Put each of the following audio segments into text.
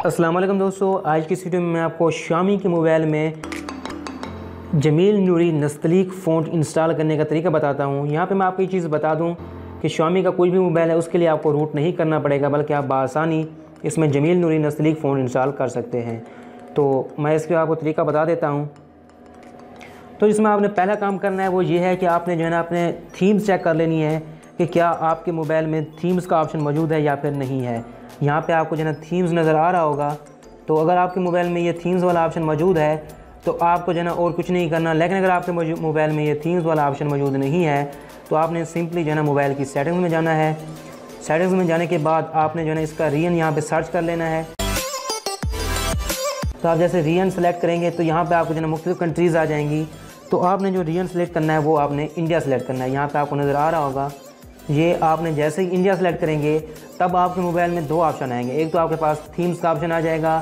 अस्सलाम वालेकुम दोस्तों, आज की इस वीडियो में मैं आपको Xiaomi के मोबाइल में जमील नूरी नस्तलीक फ़ॉन्ट इंस्टॉल करने का तरीका बताता हूँ। यहाँ पे मैं आपको ये चीज़ बता दूँ कि Xiaomi का कोई भी मोबाइल है उसके लिए आपको रूट नहीं करना पड़ेगा, बल्कि आप बआसानी इसमें जमील नूरी नस्तलीक फ़ॉन्ट इंस्टॉल कर सकते हैं। तो मैं इसके आपको तरीका बता देता हूँ। तो इसमें आपने पहला काम करना है वो ये है कि आपने जो है ना अपने थीम्स चेक कर लेनी है कि क्या आपके मोबाइल में थीम्स का ऑप्शन मौजूद है या फिर नहीं है। यहाँ पे आपको जो है ना थीम्स नज़र आ रहा होगा। तो अगर आपके मोबाइल में ये थीम्स वाला ऑप्शन मौजूद है तो आपको जो है ना और कुछ नहीं करना। लेकिन अगर आपके मोबाइल में ये थीम्स वाला ऑप्शन मौजूद नहीं है तो आपने सिंपली जो है ना मोबाइल की सेटिंग्स में जाना है। सेटिंग्स में जाने के बाद आपने जो है ना इसका रीजन यहाँ पर सर्च कर लेना है। तो आप जैसे रीजन सेलेक्ट करेंगे तो यहाँ पर आपको जो है ना मुख्तलिफ कंट्रीज़ आ जाएंगी। तो आपने जो रीजन सेलेक्ट करना है वो आपने इंडिया सेलेक्ट करना है। यहाँ पे आपको नज़र आ रहा होगा, ये आपने जैसे ही इंडिया सेलेक्ट करेंगे तब आपके मोबाइल में दो ऑप्शन आएंगे। एक तो आपके पास थीम्स का ऑप्शन आ जाएगा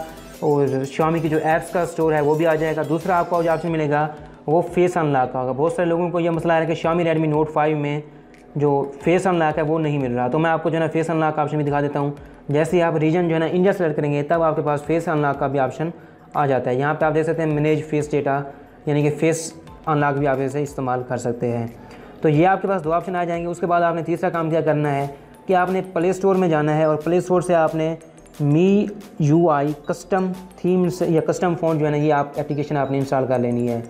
और Xiaomi की जो ऐप्स का स्टोर है वो भी आ जाएगा। दूसरा आपको जो ऑप्शन मिलेगा वो फेस अनलॉक का होगा। बहुत सारे लोगों को यह मसला है कि Xiaomi Redmi Note 5 में जो फेस अनलॉक है वो नहीं मिल रहा। तो मैं आपको जो है ना फेस अनलॉक का ऑप्शन भी दिखा देता हूँ। जैसे ही आप रीजन जो है ना इंडिया सेलेक्ट करेंगे तब आपके पास फेस अनलॉक का भी ऑप्शन आ जाता है। यहाँ पर आप देख सकते हैं मैनेज फेस डेटा, यानी कि फेस अनलॉक भी आप इसे इस्तेमाल कर सकते हैं। तो ये आपके पास दो ऑप्शन आ जाएंगे। उसके बाद आपने तीसरा काम क्या करना है कि आपने प्ले स्टोर में जाना है और प्ले स्टोर से आपने MIUI कस्टम थीम्स या कस्टम फ़ॉन्ट जो है ना ये आप एप्लीकेशन आपने इंस्टॉल कर लेनी है।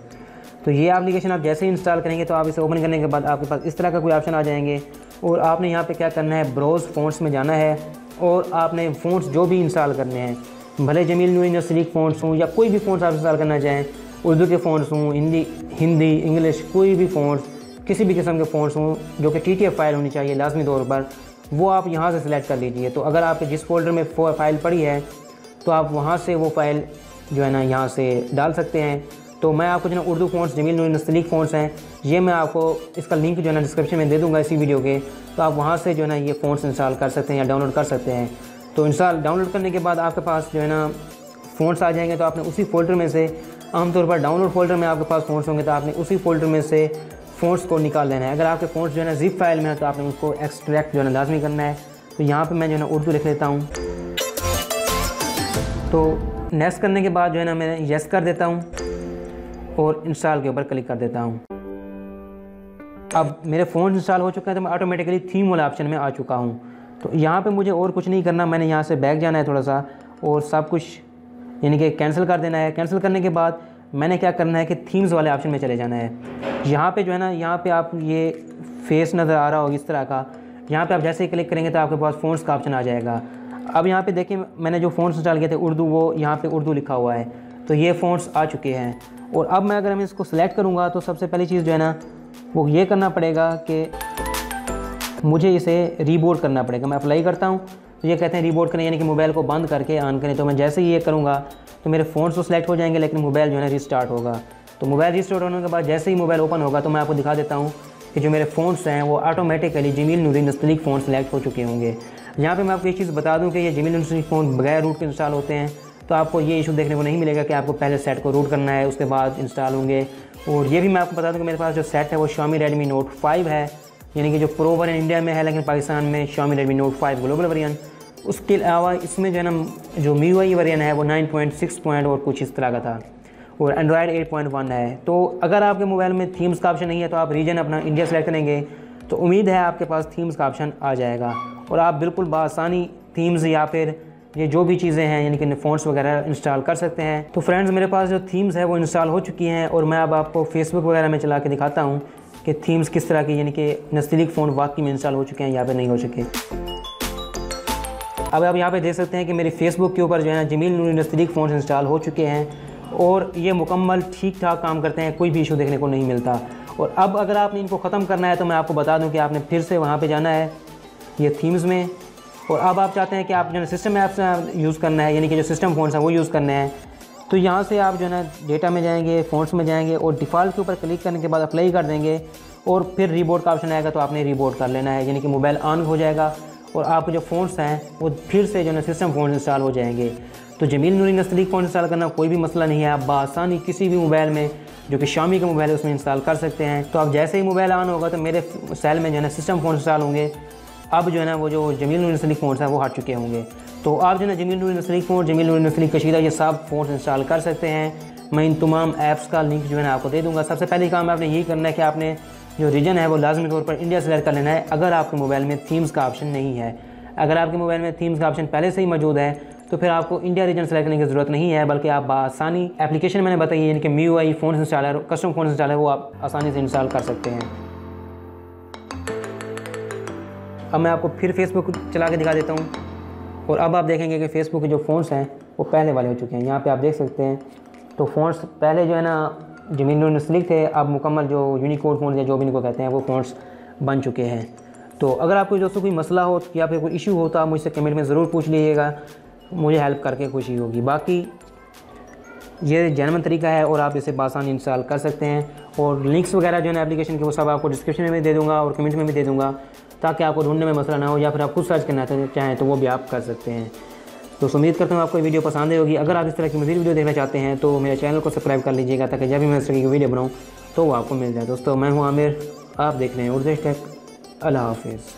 तो ये एप्लीकेशन आप जैसे ही इंस्टॉल करेंगे तो आप इसे ओपन करने के बाद आपके पास इस तरह का कोई ऑप्शन आ जाएंगे और आपने यहाँ पे क्या करना है, ब्राउज़ फ़ॉन्ट्स में जाना है और आपने फ़ॉन्ट्स जो भी इंस्टॉल करने हैं, भले जमील नूरी नस्तलीक फ़ॉन्ट्स हों या कोई भी फ़ॉन्ट्स आप इंस्टॉल करना चाहें, उर्दू के फ़ॉन्ट्स हों, हिंदी इंग्लिश, कोई भी फ़ॉन्ट्स, किसी भी किस्म के फ़ॉन्ट्स हों जो कि TTF फाइल होनी चाहिए लाजमी तौर पर, वो आप यहाँ से सिलेक्ट कर लीजिए। तो अगर आपके जिस फोल्डर में फ़ाइल पड़ी है तो आप वहाँ से वो फ़ाइल जो है ना यहाँ से डाल सकते हैं। तो मैं आपको जो है ना उर्दू फ़ॉन्ट्स जमील नूरी नस्तलीक फ़ॉन्ट्स हैं, ये मैं आपको इसका लिंक जो है ना डिस्क्रिप्शन में दे दूँगा इसी वीडियो के। तो आप वहाँ से जो है ना ये फ़ॉन्ट्स इंस्टॉल कर सकते हैं या डाउनलोड कर सकते हैं। तो डाउनलोड करने के बाद आपके पास जो है ना फ़ॉन्ट्स आ जाएंगे। तो आपने उसी फ़ोल्डर में से, आमतौर पर डाउनलोड फ़ोल्डर में आपके पास फ़ॉन्ट्स होंगे तो आपने उसी फ़ोल्डर में से फ़ॉन्ट्स को निकाल लेना है। अगर आपके फ़ॉन्ट्स जो है ना ज़िप फाइल में है तो आपने उसको एक्सट्रैक्ट जो है ना लाजमी करना है। तो यहाँ पे मैं जो है ना उर्दू लिख लेता हूँ। तो नेक्स्ट करने के बाद जो है ना मैं येस कर देता हूँ और इंस्टॉल के ऊपर क्लिक कर देता हूँ। अब मेरे फ़ोन इंस्टॉल हो चुका है तो मैं ऑटोमेटिकली थीम वाला ऑप्शन में आ चुका हूँ। तो यहाँ पर मुझे और कुछ नहीं करना, मैंने यहाँ से बैक जाना है थोड़ा सा और सब कुछ यानी कि कैंसिल कर देना है। कैंसिल करने के बाद मैंने क्या करना है कि थीम्स वाले ऑप्शन में चले जाना है। यहाँ पे जो है ना, यहाँ पे आप ये फेस नज़र आ रहा होगा इस तरह का, यहाँ पे आप जैसे ही क्लिक करेंगे तो आपके पास फ़ॉन्ट्स का ऑप्शन आ जाएगा। अब यहाँ पे देखिए मैंने जो फ़ॉन्ट्स इंस्टॉल किए थे उर्दू, वो यहाँ पे उर्दू लिखा हुआ है। तो ये फ़ॉन्ट्स आ चुके हैं और अब मैं अगर इसको सिलेक्ट करूँगा तो सबसे पहली चीज़ जो है ना वो ये करना पड़ेगा कि मुझे इसे रीबूट करना पड़ेगा। मैं अप्लाई करता हूँ तो ये कहते हैं रीबूट करें, यानी कि मोबाइल को बंद करके ऑन करें। तो मैं जैसे ही ये करूँगा तो मेरे फ़ोन्स तो सेलेक्ट हो जाएंगे लेकिन मोबाइल जो है ना रिस्टार्ट होगा। तो मोबाइल रिस्टार्ट होने के बाद जैसे ही मोबाइल ओपन होगा तो मैं आपको दिखा देता हूँ कि जो मेरे फ़ोन्स हैं वो ऑटोमेटिकली जमील नूरी नस्तलीक फ़ोन सेलेक्ट हो चुके होंगे। यहाँ पे मैं आपको एक चीज़ बता दूँ कि ये जमील नूरी नस्तलीक फ़ोन बगैर रूट के इंस्टॉल होते हैं। तो आपको ये इशू देखने को नहीं मिलेगा कि आपको पहले सेट को रूट करना है उसके बाद इंस्टॉल होंगे। और ये भी मैं आपको बता दूँ कि मेरे पास जो सेट है वो Xiaomi Redmi Note 5 है, यानी कि जो प्रो वेरिएंट इंडिया में है लेकिन पाकिस्तान में Xiaomi Redmi Note 5 global variant. उसके अलावा इसमें जो है ना जो MIUI वेरिएंट है वो 9.6 और कुछ इस तरह का था और एंड्रॉयड 8.1 है। तो अगर आपके मोबाइल में थीम्स का ऑप्शन नहीं है तो आप रीजन अपना इंडिया सेलेक्ट करेंगे तो उम्मीद है आपके पास थीम्स का ऑप्शन आ जाएगा और आप बिल्कुल बआसानी थीम्स या फिर ये जो भी चीज़ें हैं यानी कि फ़ॉन्ट्स वगैरह इंस्टॉल कर सकते हैं। तो फ्रेंड्स, मेरे पास जो थीम्स है वो इंस्टॉल हो चुकी हैं और मैं अब आपको फेसबुक वगैरह में चला के दिखाता हूँ कि थीम्स किस तरह की यानी कि नस्तलीक फ़ॉन्ट वाकई में इंस्टॉल हो चुके हैं या फिर नहीं हो चुके। अब आप यहाँ पे देख सकते हैं कि मेरी फेसबुक के ऊपर जो है ना जमील नूरी नस्तलीक फ़ॉन्ट्स इंस्टॉल हो चुके हैं और ये मुकम्मल ठीक ठाक काम करते हैं, कोई भी इशू देखने को नहीं मिलता। और अब अगर आपने इनको ख़त्म करना है तो मैं आपको बता दूँ कि आपने फिर से वहाँ पर जाना है ये थीम्स में। और अब आप चाहते हैं कि आप जो है सिस्टम ऐप्स यूज़ करना है, यानी कि जो सिस्टम फ़ोन्स हैं वो यूज़ करने हैं। तो यहाँ से आप जो है ना डेटा में जाएंगे, फ़ोन्ट्स में जाएंगे और डिफ़ॉल्ट के ऊपर क्लिक करने के बाद अप्लाई कर देंगे और फिर रीबूट का ऑप्शन आएगा तो आपने रीबूट कर लेना है, यानी कि मोबाइल ऑन हो जाएगा और आपके जो फ़ोन्स हैं वो फिर से जो है सिस्टम फ़ोन इंस्टॉल हो जाएंगे। तो जमील नूरी नस्तलीक फ़ोन इंस्टॉल करना कोई भी मसला नहीं है। आप बआसानी किसी भी मोबाइल में जो कि Xiaomi का मोबाइल है उसमें इंस्टॉल कर सकते हैं। तो आप जैसे ही मोबाइल ऑन होगा तो मेरे सेल में जो है ना सिस्टम फ़ोन इंस्टॉल होंगे। अब जो है ना वो जो जमील नूरी नस्तलीक फ़ोन्स हैं वो हट चुके होंगे। तो आप जो है जमील नूरी नस्ली फ़ोन, जमील नूरी नस्ली कशीदा, ये सब फ़ोन इंस्टॉल कर सकते हैं। मैं इन तमाम ऐप्स का लिंक जो है ना आपको दे दूँगा। सबसे पहले काम आपने यही करना है कि आपने जो रीजन है वो लाजमी तौर पर इंडिया सेलेक्ट कर लेना है, अगर आपके मोबाइल में थीम्स का ऑप्शन नहीं है। अगर आपके मोबाइल में थीम्स का ऑप्शन पहले से ही मौजूद है तो फिर आपको इंडिया रीजन सेलेक्ट करने की ज़रूरत नहीं है, बल्कि आप आसानी एप्लीकेशन मैंने बताई है, यानी कि MIUI phone installer, custom phone installer, वो आप आसानी से इंस्टॉल कर सकते हैं। अब मैं आपको फिर फेसबुक चला के दिखा देता हूँ, और अब आप देखेंगे कि फेसबुक के जो फ़ोन्स हैं वो पहले वाले हो चुके हैं। यहाँ पे आप देख सकते हैं, तो फ़ोन्स पहले जो है ना जमील नूरी नस्ली थे, अब मुकम्मल जो यूनिकोड फ़ोन या जो भी इनको कहते हैं वो फ़ोन्स बन चुके हैं। तो अगर आपको दोस्तों कोई मसला हो या फिर कोई इशू हो तो आप मुझसे कमेंट में ज़रूर पूछ लीजिएगा, मुझे हेल्प करके खुशी होगी। बाकी ये जेन्युइन तरीका है और आप इसे आसानी इंस्टॉल कर सकते हैं, और लिंक्स वगैरह जो है ना एप्लीकेशन के वो सब आपको डिस्क्रिप्शन में भी दे दूँगा और कमेंट में भी दे दूँगा, ताकि आपको ढूंढने में मसला ना हो, या फिर आप खुद सर्च करना चाहें तो वो भी आप कर सकते हैं। तो उम्मीद करता हूँ आपको वीडियो पसंद आई होगी। अगर आप इस तरह की मज़ीद वीडियो देखना चाहते हैं तो मेरे चैनल को सब्सक्राइब कर लीजिएगा, ताकि जब भी मैं इस तरह की वीडियो बनाऊँ तो वो आपको मिल जाए। दोस्तों मैं हूँ आमिर, आप देख रहे हैं उर्दू टेक। अल्लाह हाफिज़।